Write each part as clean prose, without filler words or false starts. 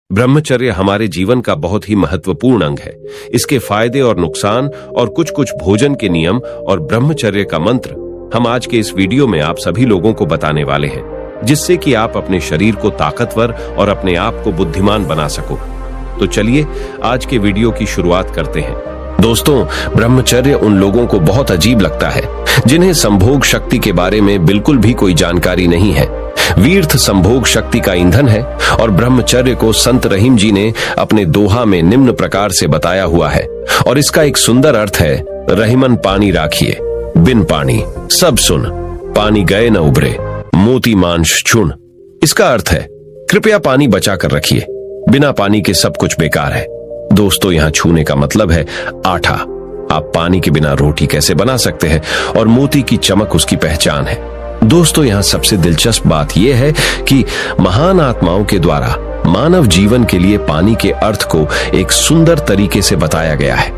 ब्रह्मचर्य हमारे जीवन का बहुत ही महत्वपूर्ण अंग है। इसके फायदे और नुकसान और कुछ कुछ भोजन के नियम और ब्रह्मचर्य का मंत्र हम आज के इस वीडियो में आप सभी लोगों को बताने वाले हैं, जिससे कि आप अपने शरीर को ताकतवर और अपने आप को बुद्धिमान बना सको। तो चलिए आज के वीडियो की शुरुआत करते हैं। दोस्तों, ब्रह्मचर्य उन लोगों को बहुत अजीब लगता है जिन्हें संभोग शक्ति के बारे में बिल्कुल भी कोई जानकारी नहीं है। वीर्थ संभोग शक्ति का ईंधन है और ब्रह्मचर्य को संत रहीम जी ने अपने दोहा में निम्न प्रकार से बताया हुआ है और इसका एक सुंदर अर्थ है, रहीमन पानी राखिए, बिन पानी सब सुन, पानी गए न उभरे, मोती मांस चुन। इसका अर्थ है कृपया पानी बचा कर रखिए, बिना पानी के सब कुछ बेकार है। दोस्तों, यहाँ छूने का मतलब है आटा। आप पानी के बिना रोटी कैसे बना सकते हैं और मोती की चमक उसकी पहचान है। दोस्तों, यहाँ सबसे दिलचस्प बात यह है कि महान आत्माओं के द्वारा मानव जीवन के लिए पानी के अर्थ को एक सुंदर तरीके से बताया गया है।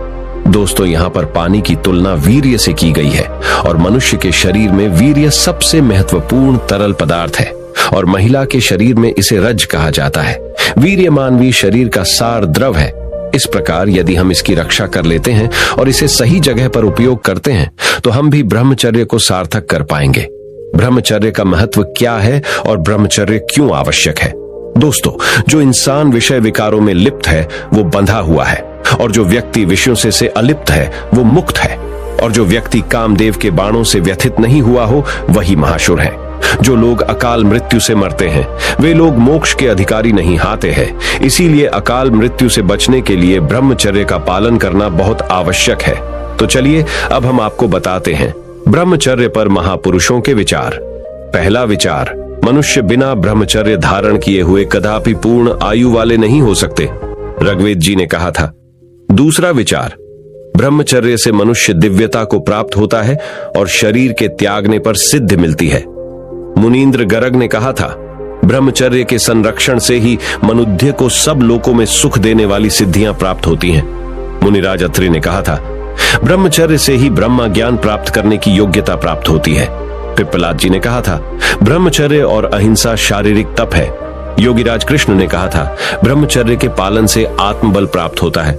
दोस्तों, यहाँ पर पानी की तुलना वीर्य से की गई है और मनुष्य के शरीर में वीर्य सबसे महत्वपूर्ण तरल पदार्थ है और महिला के शरीर में इसे रज कहा जाता है। वीर्य मानवीय शरीर का सार द्रव है। इस प्रकार यदि हम इसकी रक्षा कर लेते हैं और इसे सही जगह पर उपयोग करते हैं तो हम भी ब्रह्मचर्य को सार्थक कर पाएंगे। ब्रह्मचर्य का महत्व क्या है और ब्रह्मचर्य क्यों आवश्यक है? दोस्तों, जो इंसान विषय विकारों में लिप्त है वो बंधा हुआ है और जो व्यक्ति विषयों से अलिप्त है वो मुक्त है और जो व्यक्ति कामदेव के बाणों से व्यथित नहीं हुआ हो वही महाशुर है। जो लोग अकाल मृत्यु से मरते हैं वे लोग मोक्ष के अधिकारी नहीं हाते हैं। इसीलिए अकाल मृत्यु से बचने के लिए ब्रह्मचर्य का पालन करना बहुत आवश्यक है। तो चलिए अब हम आपको बताते हैं ब्रह्मचर्य पर महापुरुषों के विचार। पहला विचार, मनुष्य बिना ब्रह्मचर्य धारण किए हुए कदापि पूर्ण आयु वाले नहीं हो सकते, ऋग्वेद जी ने कहा था। दूसरा विचार, ब्रह्मचर्य से मनुष्य दिव्यता को प्राप्त होता है और शरीर के त्यागने पर सिद्धि मिलती है। मुनीन्द्र गर्ग ने कहा था, ब्रह्मचर्य के संरक्षण से ही मनुष्य को सब लोकों में सुख देने वाली सिद्धियां प्राप्त होती हैं। मुनिराज अत्रि ने कहा था, ब्रह्मचर्य से ही ब्रह्म ज्ञान प्राप्त करने की योग्यता प्राप्त होती है। पिप्पलाद जी ने कहा था, ब्रह्मचर्य और अहिंसा शारीरिक तप है। योगीराज कृष्ण ने कहा था, ब्रह्मचर्य के पालन से आत्मबल प्राप्त होता है।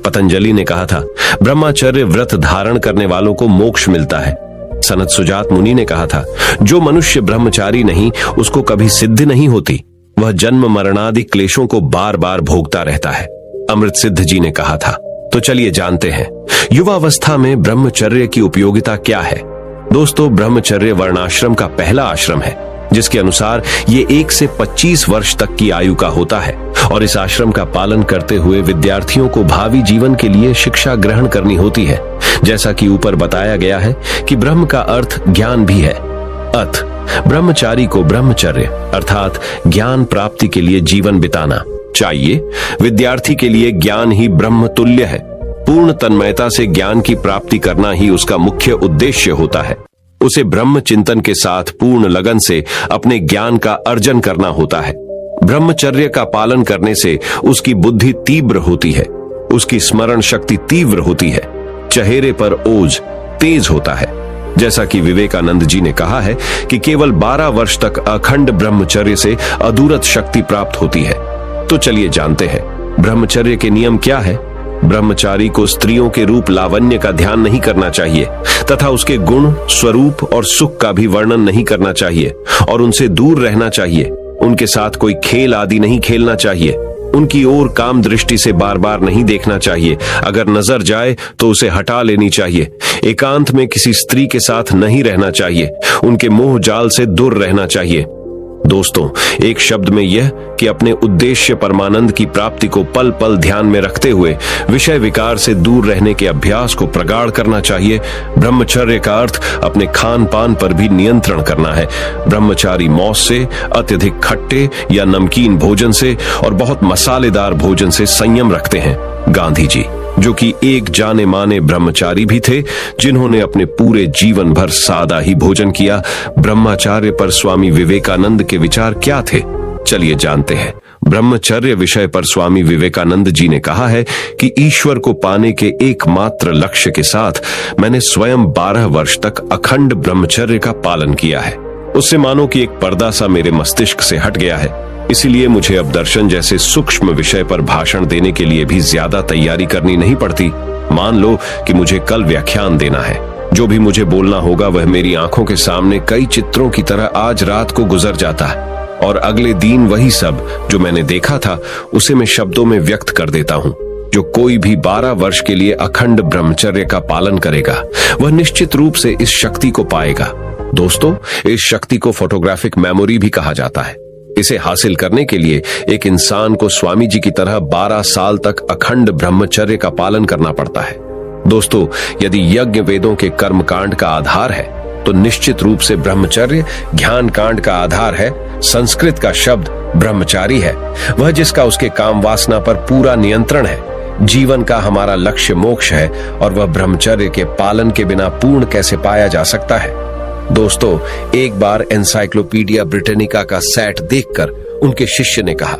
पतंजलि ने कहा था, ब्रह्मचर्य व्रत धारण करने वालों को मोक्ष मिलता है। सनत सुजात मुनि ने कहा था, जो मनुष्य ब्रह्मचारी नहीं उसको कभी सिद्धि नहीं होती, वह जन्म मरणादि क्लेशों को बार बार भोगता रहता है। अमृत सिद्ध जी ने कहा था। तो चलिए जानते हैं युवावस्था में ब्रह्मचर्य की उपयोगिता क्या है। दोस्तों, ब्रह्मचर्य वर्णाश्रम का पहला आश्रम है जिसके अनुसार ये 1 से 25 वर्ष तक की आयु का होता है और इस आश्रम का पालन करते हुए विद्यार्थियों को भावी जीवन के लिए शिक्षा ग्रहण करनी होती है। जैसा कि ऊपर बताया गया है कि ब्रह्म का अर्थ ज्ञान भी है। अत ब्रह्मचारी को ब्रह्मचर्य अर्थात ज्ञान प्राप्ति के लिए जीवन बिताना चाहिए। विद्यार्थी के लिए ज्ञान ही ब्रह्म तुल्य है। पूर्ण तन्मयता से ज्ञान की प्राप्ति करना ही उसका मुख्य उद्देश्य होता है। उसे ब्रह्म चिंतन के साथ पूर्ण लगन से अपने ज्ञान का अर्जन करना होता है। ब्रह्मचर्य का पालन करने से उसकी बुद्धि तीव्र होती है, उसकी स्मरण शक्ति तीव्र होती है, चेहरे पर ओज तेज होता है। जैसा कि विवेकानंद जी ने कहा है कि केवल 12 वर्ष तक अखंड ब्रह्मचर्य से अधूरत शक्ति प्राप्त होती है। तो चलिए जानते हैं ब्रह्मचर्य के नियम क्या है। ब्रह्मचारी को स्त्रियों के रूप लावण्य का ध्यान नहीं करना चाहिए तथा उसके गुण, स्वरूप और सुख का भी वर्णन नहीं करना चाहिए और उनसे दूर रहना चाहिए। उनके साथ कोई खेल आदि नहीं खेलना चाहिए। उनकी ओर काम दृष्टि से बार बार नहीं देखना चाहिए। अगर नजर जाए तो उसे हटा लेनी चाहिए। एकांत में किसी स्त्री के साथ नहीं रहना चाहिए। उनके मोह जाल से दूर रहना चाहिए। दोस्तों, एक शब्द में यह कि अपने उद्देश्य परमानंद की प्राप्ति को पल पल ध्यान में रखते हुए विषय विकार से दूर रहने के अभ्यास को प्रगाढ़ करना चाहिए। ब्रह्मचर्य का अर्थ अपने खान पान पर भी नियंत्रण करना है। ब्रह्मचारी मौस से, अत्यधिक खट्टे या नमकीन भोजन से और बहुत मसालेदार भोजन से संयम रखते हैं। गांधी जी, जो कि एक जाने माने ब्रह्मचारी भी थे, जिन्होंने अपने पूरे जीवन भर सादा ही भोजन किया। ब्रह्मचर्य पर स्वामी विवेकानंद के विचार क्या थे? चलिए जानते हैं। ब्रह्मचर्य विषय पर स्वामी विवेकानंद जी ने कहा है कि ईश्वर को पाने के एकमात्र लक्ष्य के साथ मैंने स्वयं 12 वर्ष तक अखंड ब्रह्मचर्य का पालन किया है। उससे मानो कि एक पर्दा सा मेरे मस्तिष्क से हट गया है। इसीलिए मुझे अब दर्शन जैसे सूक्ष्म विषय पर भाषण देने के लिए भी ज्यादा तैयारी करनी नहीं पड़ती। मान लो कि मुझे कल व्याख्यान देना है, जो भी मुझे बोलना होगा वह मेरी आंखों के सामने कई चित्रों की तरह आज रात को गुजर जाता है, और अगले दिन वही सब जो मैंने देखा था उसे मैं शब्दों में व्यक्त कर देता हूँ। जो कोई भी 12 वर्ष के लिए अखंड ब्रह्मचर्य का पालन करेगा वह निश्चित रूप से इस शक्ति को पाएगा। दोस्तों, इस शक्ति को फोटोग्राफिक मेमोरी भी कहा जाता है। इसे हासिल करने के लिए एक इंसान को स्वामी जी की तरह 12 साल तक अखंड ब्रह्मचर्य का पालन करना पड़ता है। दोस्तों, यदि यज्ञ वेदों के कर्म कांड का आधार है तो निश्चित रूप से ब्रह्मचर्य ज्ञान कांड का आधार है। संस्कृत का शब्द ब्रह्मचारी है, वह जिसका उसके काम वासना पर पूरा नियंत्रण है। जीवन का हमारा लक्ष्य मोक्ष है, और वह ब्रह्मचर्य के पालन के बिना पूर्ण कैसे पाया जा सकता है। दोस्तों, एक बार एनसाइक्लोपीडिया ब्रिटानिका का सेट देखकर उनके शिष्य ने कहा,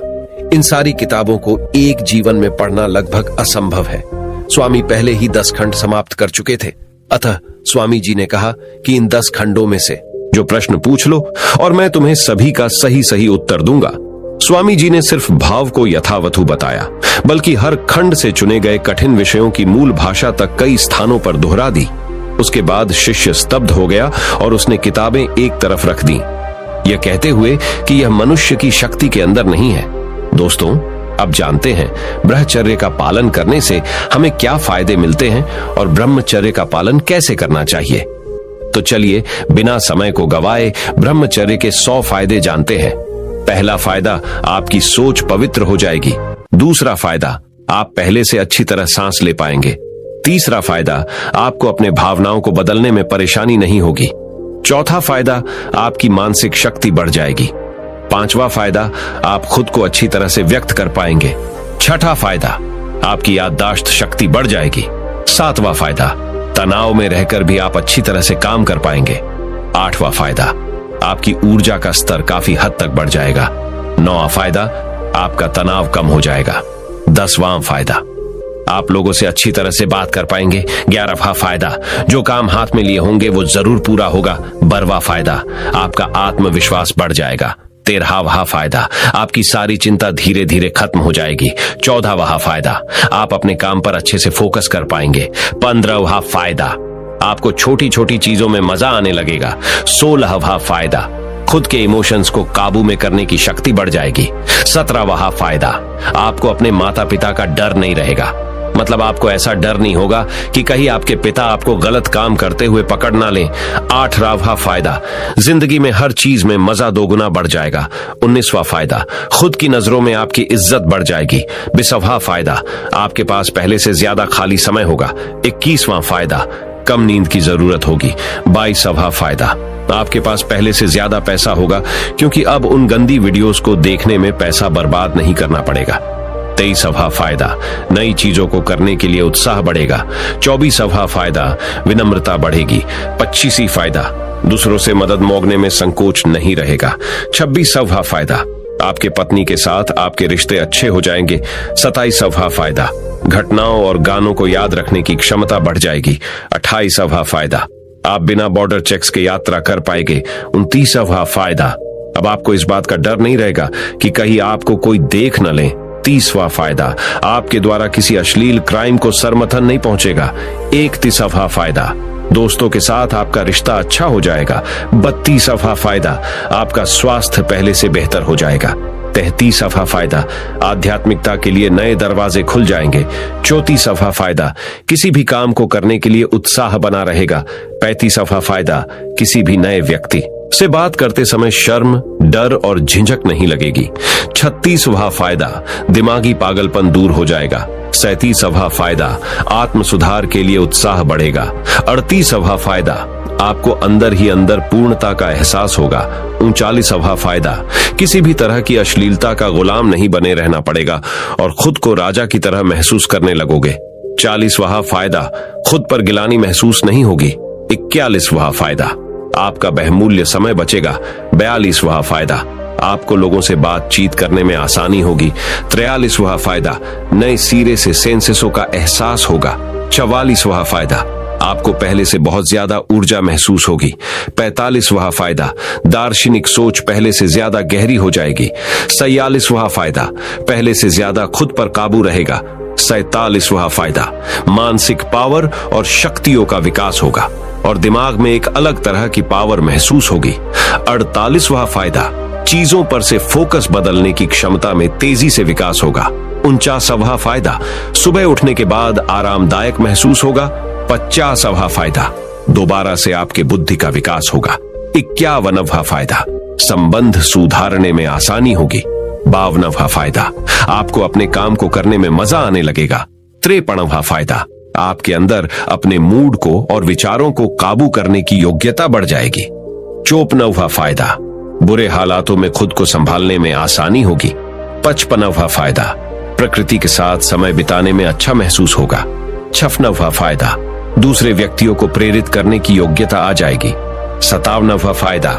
इन सारी किताबों को एक जीवन में पढ़ना लगभग असंभव है। स्वामी पहले ही 10 खंड समाप्त कर चुके थे। अतः स्वामी जी ने कहा कि इन 10 खंडों में से जो प्रश्न पूछ लो और मैं तुम्हें सभी का सही सही उत्तर दूंगा। स्वामी जी ने सिर्फ भाव को यथावथु बताया, बल्कि हर खंड से चुने गए कठिन विषयों की मूल भाषा तक कई स्थानों पर दोहरा दी। उसके बाद शिष्य स्तब्ध हो गया और उसने किताबें एक तरफ रख दी, यह कहते हुए कि यह मनुष्य की शक्ति के अंदर नहीं है। दोस्तों, अब जानते हैं ब्रह्मचर्य का पालन करने से हमें क्या फायदे मिलते हैं और ब्रह्मचर्य का पालन कैसे करना चाहिए। तो चलिए बिना समय को गवाए ब्रह्मचर्य के 100 फायदे जानते हैं। पहला फायदा, आपकी सोच पवित्र हो जाएगी। दूसरा फायदा, आप पहले से अच्छी तरह सांस ले पाएंगे। तीसरा फायदा, आपको अपने भावनाओं को बदलने में परेशानी नहीं होगी। चौथा फायदा, आपकी मानसिक शक्ति बढ़ जाएगी। पांचवा फायदा, आप खुद को अच्छी तरह से व्यक्त कर पाएंगे। छठा फायदा, आपकी याददाश्त शक्ति बढ़ जाएगी। सातवां फायदा, तनाव में रहकर भी आप अच्छी तरह से काम कर पाएंगे। आठवां फायदा, आपकी ऊर्जा का स्तर काफी हद तक बढ़ जाएगा। 9वां फायदा, आपका तनाव कम हो जाएगा। 10वां फायदा, आप लोगों से अच्छी तरह से बात कर पाएंगे। 11वां फायदा, जो काम हाथ में लिए होंगे वो जरूर पूरा होगा। 12वां फायदा, आपका आत्मविश्वास बढ़ जाएगा। 13वां फायदा, आपकी सारी चिंता धीरे धीरे खत्म हो जाएगी। 14वां फायदा, आप अपने काम पर अच्छे से फोकस कर पाएंगे। 15वां फायदा, आपको छोटी छोटी चीजों में मजा आने लगेगा। 16वां फायदा, खुद के इमोशंस को काबू में करने की शक्ति बढ़ जाएगी। 17वां फायदा, आपको अपने माता पिता का डर नहीं रहेगा। मतलब आपको ऐसा डर नहीं होगा कि कहीं आपके पिता आपको गलत काम करते हुए पकड़ ना लें। 18वां फायदा, जिंदगी में हर चीज में मजा दोगुना बढ़ जाएगा। 19वां फायदा, खुद की नजरों में आपकी इज्जत बढ़ जाएगी। 20वां फायदा, आपके पास पहले से ज्यादा खाली समय होगा। 21वां फायदा, कम नींद की जरूरत होगी। 22वां फायदा, आपके पास पहले से ज्यादा पैसा होगा, क्योंकि अब उन गंदी वीडियोस को देखने में पैसा बर्बाद नहीं करना पड़ेगा। 23वां फायदा, नई चीजों को करने के लिए उत्साह बढ़ेगा। 24वां फायदा, विनम्रता बढ़ेगी। 25वां फायदा, दूसरों से मदद मांगने में संकोच नहीं रहेगा। 26वां फायदा, आपके पत्नी के साथ आपके रिश्ते अच्छे हो जाएंगे। 27वां फायदा, घटनाओं और गानों को याद रखने की क्षमता बढ़ जाएगी। 28वां फायदा, आप बिना बॉर्डर चेक्स के यात्रा कर पाएंगे। 29वां फायदा, अब आपको इस बात का डर नहीं रहेगा कि कहीं आपको कोई देख न ले। 30वां फायदा, आपके द्वारा किसी अश्लील क्राइम को सरमथन नहीं पहुंचेगा। 31वां फायदा, दोस्तों के साथ आपका रिश्ता अच्छा हो जाएगा। 32वां फायदा, आपका स्वास्थ्य पहले से बेहतर हो जाएगा। 33वां फायदा, आध्यात्मिकता के लिए नए दरवाजे खुल जाएंगे। 34वां फायदा, किसी भी काम को करने के लिए उत्साह बना रहेगा। 35वां फायदा, किसी भी नए व्यक्ति से बात करते समय शर्म, डर और झिझक नहीं लगेगी। 36वां फायदा, दिमागी पागलपन दूर हो जाएगा। 37वां फायदा, आत्म सुधार के लिए उत्साह बढ़ेगा। 38वां फायदा, आपको अंदर ही अंदर पूर्णता का एहसास होगा। 39वां फायदा, किसी भी तरह की अश्लीलता का गुलाम नहीं बने रहना पड़ेगा और खुद को राजा की तरह महसूस करने लगोगे। 40वां फायदा, खुद पर गिलानी महसूस नहीं होगी। 41वां फायदा, आपका बहुमूल्य समय बचेगा। 42वां फायदा, आपको लोगों से बातचीत करने में आसानी होगी। 43वां फायदा, नए सिरे से सेंसेसों का एहसास होगा। 44वां फायदा, आपको पहले से बहुत ज्यादा ऊर्जा महसूस होगी। 45वां फायदा, दार्शनिक सोच पहले से ज्यादा गहरी हो जाएगी। 46वां फायदा, पहले से ज्यादा खुद पर काबू रहेगा। 47वां फायदा, मानसिक पावर और शक्तियों का विकास होगा और दिमाग में एक अलग तरह की पावर महसूस होगी। 48वां फायदा, चीजों पर से फोकस बदलने की क्षमता में तेजी से विकास होगा। 49वां फायदा, सुबह उठने के बाद आरामदायक महसूस होगा। 50वां फायदा, दोबारा से आपके बुद्धि का विकास होगा। 51वां फायदा, संबंध सुधारने में आसानी होगी। 52वां फायदा, आपको अपने काम को करने में मजा आने लगेगा। 53वां फायदा, आपके अंदर अपने मूड को और विचारों को काबू करने की योग्यता बढ़ जाएगी। 54वां फायदा, बुरे हालातों में खुद को संभालने में आसानी होगी। 55वां फायदा, प्रकृति के साथ समय बिताने में अच्छा महसूस होगा। 56वां फायदा, दूसरे व्यक्तियों को प्रेरित करने की योग्यता आ जाएगी। 57वां फायदा,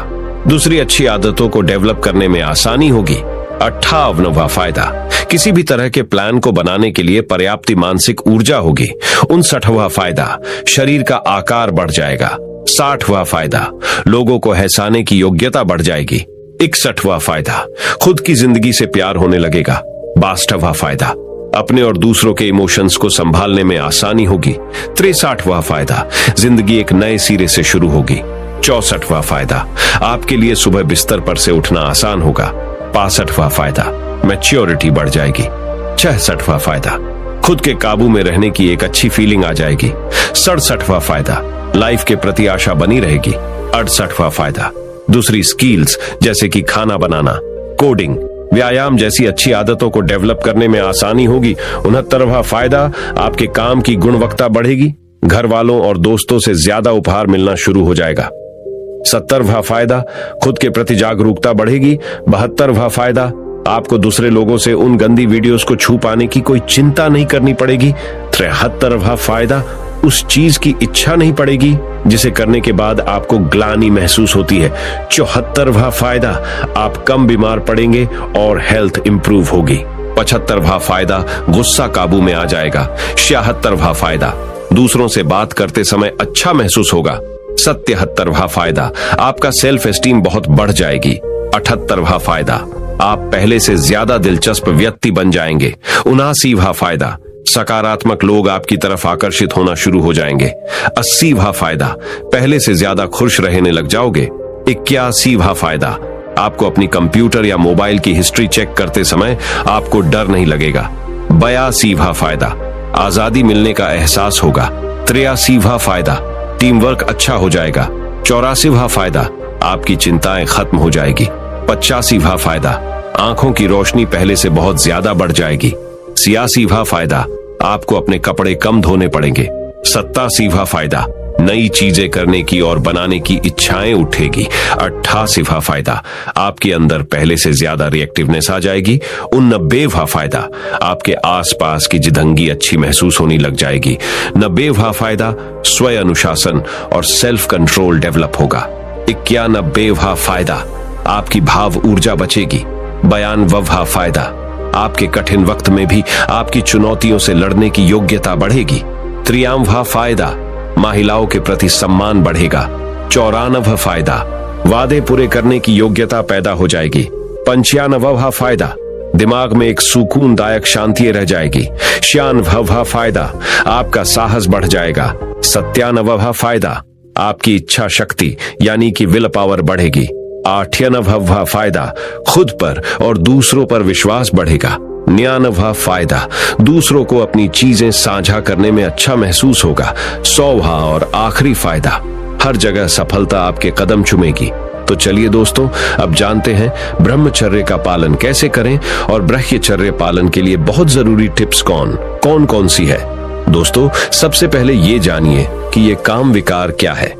दूसरी अच्छी आदतों को डेवलप करने में आसानी होगी। 58वां फायदा, किसी भी तरह के प्लान को बनाने के लिए पर्याप्त मानसिक ऊर्जा होगी। 59वां फायदा, शरीर का आकार बढ़ जाएगा। 60वां फायदा, लोगों को हंसाने की योग्यता बढ़ जाएगी। 61वां फायदा, खुद की जिंदगी से प्यार होने लगेगा। 62वां फायदा, अपने और दूसरों के इमोशंस को संभालने में आसानी होगी। 63वां फायदा, जिंदगी एक नए सिरे से शुरू होगी। 64वां फायदा, आपके लिए सुबह बिस्तर पर से उठना आसान होगा। 65वां फायदा, मैच्योरिटी बढ़ जाएगी। 66वां फायदा, खुद के काबू में रहने की एक अच्छी फीलिंग आ जाएगी। 67वां फायदा, लाइफ के प्रति आशा बनी रहेगी। 68वां फायदा, दूसरी स्किल्स जैसे कि खाना बनाना, कोडिंग, व्यायाम जैसी अच्छी आदतों को डेवलप करने में आसानी होगी। 69वां फायदा, आपके काम की गुणवत्ता बढ़ेगी। घर वालों और दोस्तों से ज्यादा उपहार मिलना शुरू हो जाएगा। 70वां फायदा, खुद के प्रति जागरूकता बढ़ेगी। 72वां फायदा, आपको दूसरे लोगों से उन गंदी वीडियोस को छू पाने की कोई चिंता नहीं करनी पड़ेगी। 73वां फायदा, उस चीज की इच्छा नहीं पड़ेगी जिसे करने के बाद आपको ग्लानि महसूस होती है। 74वां फायदा, आप कम बीमार पड़ेंगे और हेल्थ इंप्रूव होगी। 75वां फायदा, गुस्सा काबू में आ जाएगा। 76वां फायदा, दूसरों से बात करते समय अच्छा महसूस होगा। 77वां फायदा, आपका सेल्फ एस्टीम बहुत बढ़ जाएगी। 78वां फायदा, आप पहले से ज्यादा दिलचस्प व्यक्ति बन जाएंगे। 79वां फायदा, सकारात्मक लोग आपकी तरफ आकर्षित होना शुरू हो जाएंगे। 80वां फायदा, पहले से ज्यादा खुश रहने लग जाओगे। 81वां फायदा, आपको अपनी कंप्यूटर या मोबाइल की हिस्ट्री चेक करते समय आपको डर नहीं लगेगा। 82वां फायदा, आजादी मिलने का एहसास होगा। 83वां फायदा, टीम वर्क अच्छा हो जाएगा। 84वां फायदा, आपकी चिंताएं खत्म हो जाएगी। 85वां फायदा, आंखों की रोशनी पहले से बहुत ज्यादा बढ़ जाएगी। 86वां फायदा, आपको अपने कपड़े कम धोने पड़ेंगे। 87वां फायदा, नई चीजें करने की और बनाने की इच्छाएं उठेगी। 88वां फायदा, आपके अंदर पहले से ज्यादा रिएक्टिवनेस आ जाएगी। 89वां फायदा, आपके आसपास की जिदंगी अच्छी महसूस होने लग जाएगी। 90वां फायदा, स्वयं अनुशासन और सेल्फ कंट्रोल डेवलप होगा। 91वां फायदा, आपकी भाव ऊर्जा बचेगी। 92वां फायदा, आपके कठिन वक्त में भी आपकी चुनौतियों से लड़ने की योग्यता बढ़ेगी। 93वां फायदा, महिलाओं के प्रति सम्मान बढ़ेगा। 94वां फायदा, वादे पूरे करने की योग्यता पैदा हो जाएगी। 95वां फायदा, दिमाग में एक सुकूनदायक शांति रह जाएगी। 96वां फायदा, आपका साहस बढ़ जाएगा। 97वां फायदा, आपकी इच्छा शक्ति यानी कि विल पावर बढ़ेगी। 98वां फायदा, खुद पर और दूसरों पर विश्वास बढ़ेगा। 99वां फायदा, दूसरों को अपनी चीजें साझा करने में अच्छा महसूस होगा। 100वां और आखिरी फायदा, हर जगह सफलता आपके कदम चूमेगी। तो चलिए दोस्तों, अब जानते हैं ब्रह्मचर्य का पालन कैसे करें और ब्रह्मचर्य पालन के लिए बहुत जरूरी टिप्स कौन कौन सी है। दोस्तों, सबसे पहले ये जानिए कि ये काम विकार क्या है,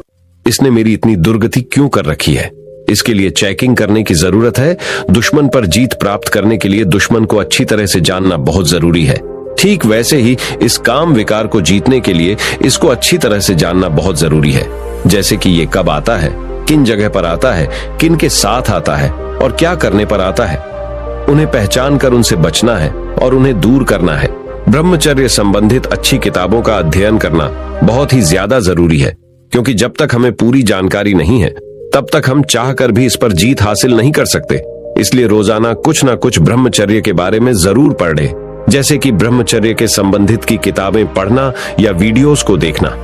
इसने मेरी इतनी दुर्गति क्यों कर रखी है। इसके लिए चेकिंग करने की जरूरत है। दुश्मन पर जीत प्राप्त करने के लिए दुश्मन को अच्छी तरह से जानना बहुत जरूरी है। ठीक वैसे ही इस काम विकार को जीतने के लिए इसको अच्छी तरह से जानना बहुत जरूरी है। जैसे कि ये कब आता है, किन जगह पर आता है, किन के साथ आता है और क्या करने पर आता है। उन्हें पहचान कर उनसे बचना है और उन्हें दूर करना है। ब्रह्मचर्य संबंधित अच्छी किताबों का अध्ययन करना बहुत ही ज्यादा जरूरी है, क्योंकि जब तक हमें पूरी जानकारी नहीं है तब तक हम चाहकर भी इस पर जीत हासिल नहीं कर सकते। इसलिए रोजाना कुछ ना कुछ ब्रह्मचर्य के बारे में जरूर पढ़े, जैसे कि ब्रह्मचर्य के संबंधित की किताबें पढ़ना या वीडियोस को देखना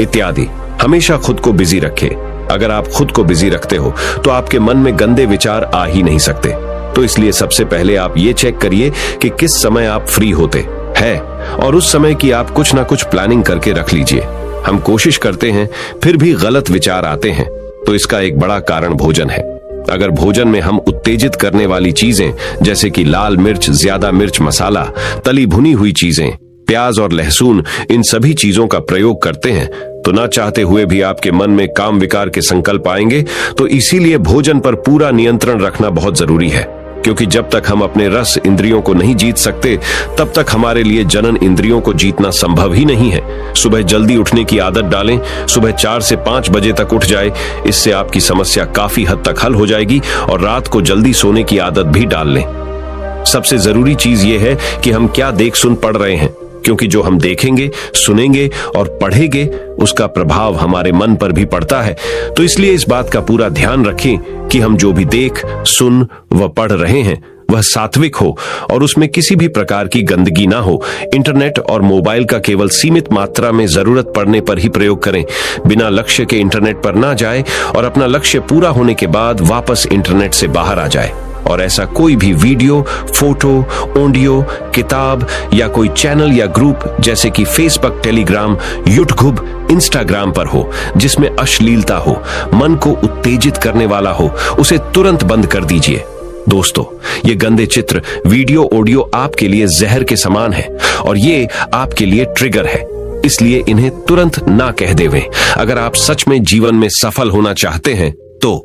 इत्यादि। हमेशा खुद को बिजी रखें। अगर आप खुद को बिजी रखते हो तो आपके मन में गंदे विचार आ ही नहीं सकते। तो इसलिए सबसे पहले आप ये चेक करिए कि किस समय आप फ्री होते हैं और उस समय की आप कुछ ना कुछ प्लानिंग करके रख लीजिए। हम कोशिश करते हैं फिर भी गलत विचार आते हैं, तो इसका एक बड़ा कारण भोजन है। अगर भोजन में हम उत्तेजित करने वाली चीजें जैसे कि लाल मिर्च, ज्यादा मिर्च मसाला, तली भुनी हुई चीजें, प्याज और लहसुन, इन सभी चीजों का प्रयोग करते हैं तो ना चाहते हुए भी आपके मन में काम विकार के संकल्प आएंगे। तो इसीलिए भोजन पर पूरा नियंत्रण रखना बहुत जरूरी है, क्योंकि जब तक हम अपने रस इंद्रियों को नहीं जीत सकते तब तक हमारे लिए जनन इंद्रियों को जीतना संभव ही नहीं है। सुबह जल्दी उठने की आदत डालें। सुबह 4 से 5 बजे तक उठ जाए। इससे आपकी समस्या काफी हद तक हल हो जाएगी। और रात को जल्दी सोने की आदत भी डाल लें। सबसे जरूरी चीज यह है कि हम क्या देख सुन पढ़ रहे हैं, क्योंकि जो हम देखेंगे, सुनेंगे और पढ़ेंगे उसका प्रभाव हमारे मन पर भी पड़ता है। तो इसलिए इस बात का पूरा ध्यान रखें कि हम जो भी देख, सुन व पढ़ रहे हैं वह सात्विक हो और उसमें किसी भी प्रकार की गंदगी ना हो। इंटरनेट और मोबाइल का केवल सीमित मात्रा में जरूरत पड़ने पर ही प्रयोग करें। बिना लक्ष्य के इंटरनेट पर ना जाए और अपना लक्ष्य पूरा होने के बाद वापस इंटरनेट से बाहर आ जाए। और ऐसा कोई भी वीडियो, फोटो, ऑडियो, किताब या कोई चैनल या ग्रुप जैसे कि फेसबुक, टेलीग्राम, यूट्यूब, इंस्टाग्राम पर हो जिसमें अश्लीलता हो, मन को उत्तेजित करने वाला हो, उसे तुरंत बंद कर दीजिए। दोस्तों, ये गंदे चित्र, वीडियो, ऑडियो आपके लिए जहर के समान है और ये आपके लिए ट्रिगर है। इसलिए इन्हें तुरंत ना कह देवें। अगर आप सच में जीवन में सफल होना चाहते हैं तो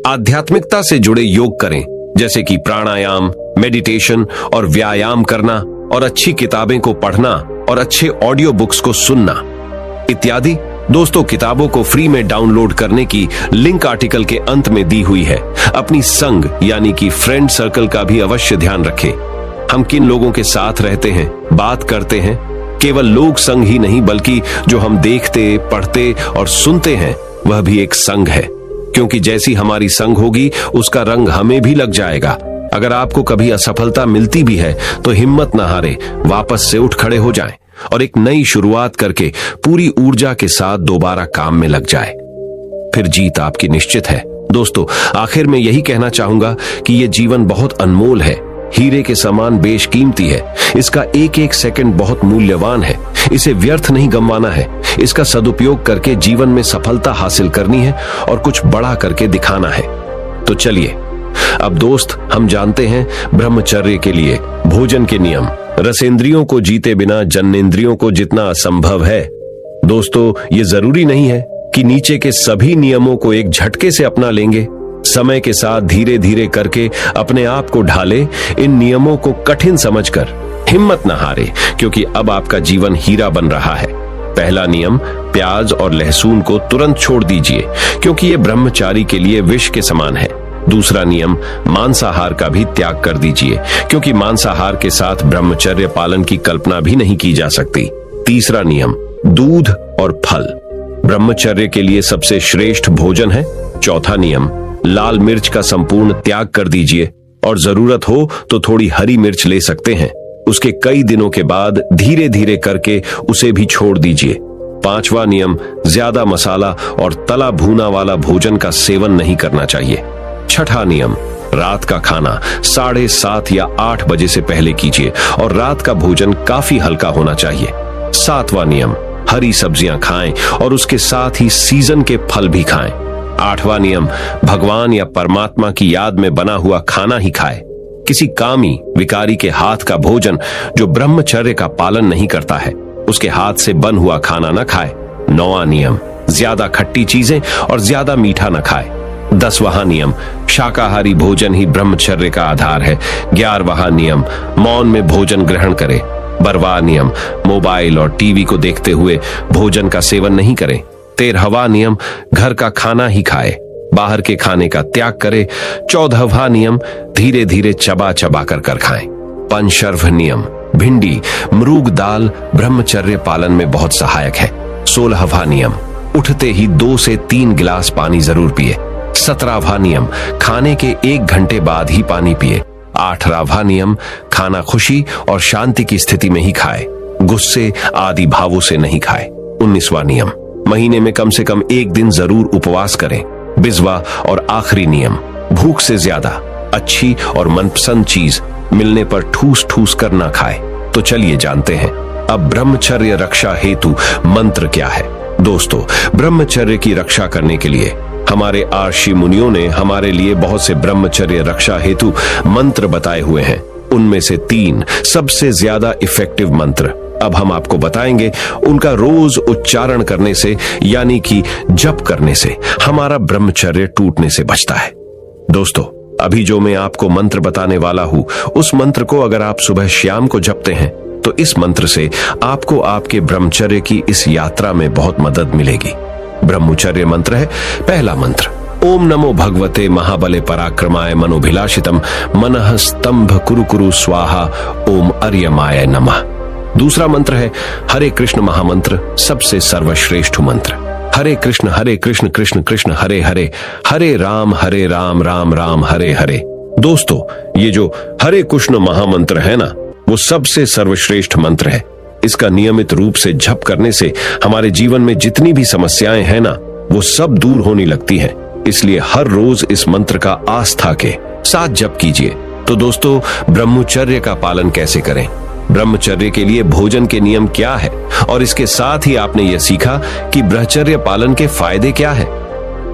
आध्यात्मिकता से जुड़े योग करें, जैसे कि प्राणायाम, मेडिटेशन और व्यायाम करना, और अच्छी किताबें को पढ़ना और अच्छे ऑडियो बुक्स को सुनना इत्यादि। दोस्तों, किताबों को फ्री में डाउनलोड करने की लिंक आर्टिकल के अंत में दी हुई है। अपनी संग यानी कि फ्रेंड सर्कल का भी अवश्य ध्यान रखें। हम किन लोगों के साथ रहते हैं, बात करते हैं, केवल लोग संग ही नहीं बल्कि जो हम देखते, पढ़ते और सुनते हैं वह भी एक संग है, क्योंकि जैसी हमारी संग होगी उसका रंग हमें भी लग जाएगा। अगर आपको कभी असफलता मिलती भी है तो हिम्मत न हारे, वापस से उठ खड़े हो जाएं और एक नई शुरुआत करके पूरी ऊर्जा के साथ दोबारा काम में लग जाए, फिर जीत आपकी निश्चित है। दोस्तों, आखिर में यही कहना चाहूंगा कि यह जीवन बहुत अनमोल है, हीरे के समान बेशकीमती है। इसका एक एक सेकंड बहुत मूल्यवान है। इसे व्यर्थ नहीं गंवाना है। इसका सदुपयोग करके जीवन में सफलता हासिल करनी है और कुछ बड़ा करके दिखाना है। तो चलिए अब दोस्त, हम जानते हैं ब्रह्मचर्य के लिए भोजन के नियम। रसेंद्रियों को जीते बिना जन्नेंद्रियों को जितना असंभव है। दोस्तों, ये जरूरी नहीं है कि नीचे के सभी नियमों को एक झटके से अपना लेंगे। समय के साथ धीरे धीरे करके अपने आप को ढाले। इन नियमों को कठिन समझकर हिम्मत न हारे, क्योंकि अब आपका जीवन हीरा बन रहा है। पहला नियम, प्याज और लहसुन को तुरंत छोड़ दीजिए, क्योंकि ये ब्रह्मचारी के लिए विष के समान है। दूसरा नियम, मांसाहार का भी त्याग कर दीजिए, क्योंकि मांसाहार के साथ ब्रह्मचर्य पालन की कल्पना भी नहीं की जा सकती। तीसरा नियम, दूध और फल ब्रह्मचर्य के लिए सबसे श्रेष्ठ भोजन है। चौथा नियम, लाल मिर्च का संपूर्ण त्याग कर दीजिए और जरूरत हो तो थोड़ी हरी मिर्च ले सकते हैं। उसके कई दिनों के बाद धीरे धीरे करके उसे भी छोड़ दीजिए। पांचवा नियम, ज्यादा मसाला और तला भूना वाला भोजन का सेवन नहीं करना चाहिए। छठा नियम, रात का खाना 7:30 या 8 बजे से पहले कीजिए और रात का भोजन काफी हल्का होना चाहिए। सातवां नियम, हरी सब्जियां खाएं और उसके साथ ही सीजन के फल भी खाएं। आठवां नियम, भगवान या परमात्मा की याद में बना हुआ खाना ही खाए। किसी कामी विकारी के हाथ का भोजन जो ब्रह्मचर्य का पालन नहीं करता है, उसके हाथ से बन हुआ खाना न खाए। नौवां नियम, ज्यादा खट्टी चीजें और ज्यादा मीठा न खाए। 10वां नियम, शाकाहारी भोजन ही ब्रह्मचर्य का आधार है। 11वां नियम, मौन में भोजन ग्रहण करें। 12वां नियम, मोबाइल और टीवी को देखते हुए भोजन का सेवन नहीं करें। 13वां नियम, घर का खाना ही खाए, बाहर के खाने का त्याग करे। 14वां नियम, धीरे धीरे चबा चबा कर खाएं। 15वां नियम, भिंडी, मृग दाल ब्रह्मचर्य पालन में बहुत सहायक है। 16वां नियम, उठते ही 2 से 3 गिलास पानी जरूर पिए। 17वां नियम, खाने के 1 घंटे बाद ही पानी पिए। 18वां नियम, खाना खुशी और शांति की स्थिति में ही खाए, गुस्से आदि भावों से नहीं खाए। 19वां नियम, महीने में कम से कम 1 दिन जरूर उपवास करें। 20वां और आखिरी नियम, भूख से ज्यादा अच्छी और मनपसंद चीज मिलने पर ठूस ठूस कर ना खाए। तो चलिए जानते हैं अब ब्रह्मचर्य रक्षा हेतु मंत्र क्या है। दोस्तों, ब्रह्मचर्य की रक्षा करने के लिए हमारे ऋषि मुनियों ने हमारे लिए बहुत से ब्रह्मचर्य रक्षा हेतु मंत्र बताए हुए हैं। उनमें से 3 सबसे ज्यादा इफेक्टिव मंत्र अब हम आपको बताएंगे। उनका रोज उच्चारण करने से यानी कि जप करने से हमारा ब्रह्मचर्य टूटने से बचता है। दोस्तों, अभी जो मैं आपको मंत्र बताने वाला हूं, उस मंत्र को अगर आप सुबह शाम को जपते हैं तो इस मंत्र से आपको आपके ब्रह्मचर्य की इस यात्रा में बहुत मदद मिलेगी। ब्रह्मचर्य मंत्र है। पहला मंत्र, ओम नमो भगवते महाबले पराक्रमाय मनोभिलाषितम मनः स्तंभ कुरु कुरु स्वाहा ओम अर्यमाय नमः। दूसरा मंत्र है हरे कृष्ण महामंत्र, सबसे सर्वश्रेष्ठ मंत्र। हरे कृष्ण कृष्ण कृष्ण हरे हरे, हरे राम राम राम हरे हरे। दोस्तों, ये जो हरे कृष्ण महामंत्र है ना, वो सबसे सर्वश्रेष्ठ मंत्र है। इसका नियमित रूप से जप करने से हमारे जीवन में जितनी भी समस्याएं हैं ना, वो सब दूर होने लगती हैं। इसलिए हर रोज इस मंत्र का आस्था के साथ जप कीजिए। तो दोस्तों, ब्रह्मचर्य का पालन कैसे करें, ब्रह्मचर्य के लिए भोजन के नियम क्या है, और इसके साथ ही आपने यह सीखा कि ब्रह्मचर्य पालन के फायदे क्या है।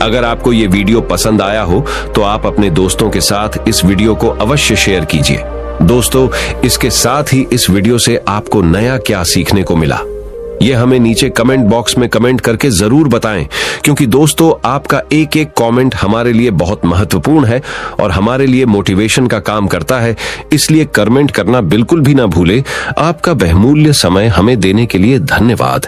अगर आपको ये वीडियो पसंद आया हो तो आप अपने दोस्तों के साथ इस वीडियो को अवश्य शेयर कीजिए। दोस्तों, इसके साथ ही इस वीडियो से आपको नया क्या सीखने को मिला, ये हमें नीचे कमेंट बॉक्स में कमेंट करके जरूर बताएं, क्योंकि दोस्तों आपका एक एक कमेंट हमारे लिए बहुत महत्वपूर्ण है और हमारे लिए मोटिवेशन का काम करता है। इसलिए कमेंट करना बिल्कुल भी ना भूले। आपका बहुमूल्य समय हमें देने के लिए धन्यवाद।